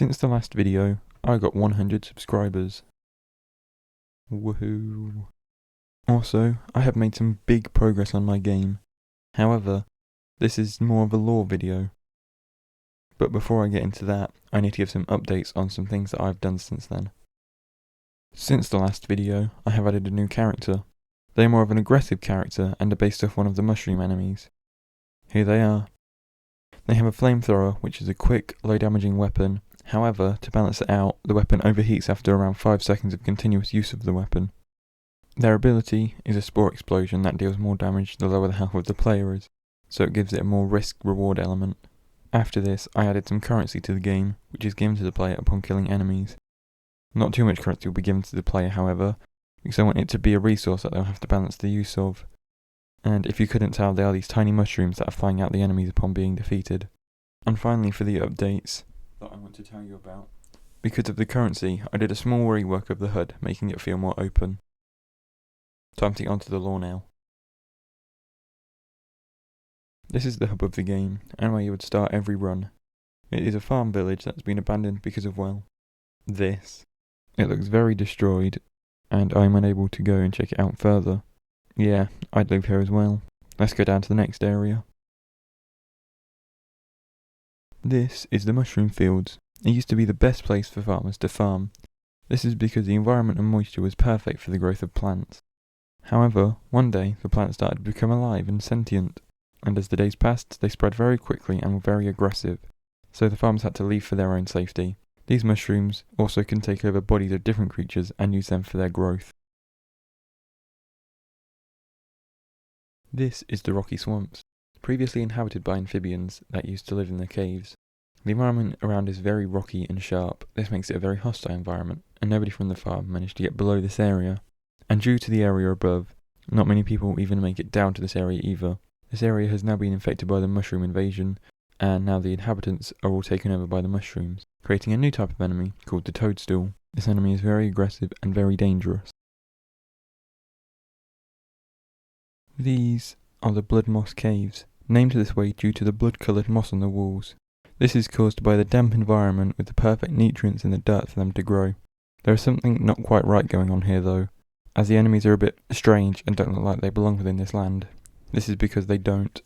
Since the last video, I got 100 subscribers. Woohoo. Also, I have made some big progress on my game. However, this is more of a lore video. But before I get into that, I need to give some updates on some things that I've done since then. Since the last video, I have added a new character. They are more of an aggressive character and are based off one of the mushroom enemies. Here they are. They have a flamethrower, which is a quick, low-damaging weapon. However, to balance it out, the weapon overheats after around 5 seconds of continuous use of the weapon. Their ability is a spore explosion that deals more damage the lower the health of the player is, so it gives it a more risk-reward element. After this, I added some currency to the game, which is given to the player upon killing enemies. Not too much currency will be given to the player, however, because I want it to be a resource that they'll have to balance the use of. And if you couldn't tell, they are these tiny mushrooms that are flying out the enemies upon being defeated. And finally, for the updates that I want to tell you about. Because of the currency, I did a small rework of the HUD, making it feel more open. Time to get onto the lore now. This is the hub of the game, and where you would start every run. It is a farm village that's been abandoned because of, well, this. It looks very destroyed, and I'm unable to go and check it out further. Yeah, I'd live here as well. Let's go down to the next area. This is the mushroom fields. It used to be the best place for farmers to farm. This is because the environment and moisture was perfect for the growth of plants. However, one day the plants started to become alive and sentient, and as the days passed they spread very quickly and were very aggressive, so the farmers had to leave for their own safety. These mushrooms also can take over bodies of different creatures and use them for their growth. This is the rocky swamps, previously inhabited by amphibians that used to live in the caves. The environment around is very rocky and sharp. This makes it a very hostile environment, and nobody from the farm managed to get below this area. And due to the area above, not many people even make it down to this area either. This area has now been infected by the mushroom invasion, and now the inhabitants are all taken over by the mushrooms, creating a new type of enemy called the toadstool. This enemy is very aggressive and very dangerous. These are the blood moss caves, named this way due to the blood-coloured moss on the walls. This is caused by the damp environment with the perfect nutrients in the dirt for them to grow. There is something not quite right going on here though, as the enemies are a bit strange and don't look like they belong within this land. This is because they don't.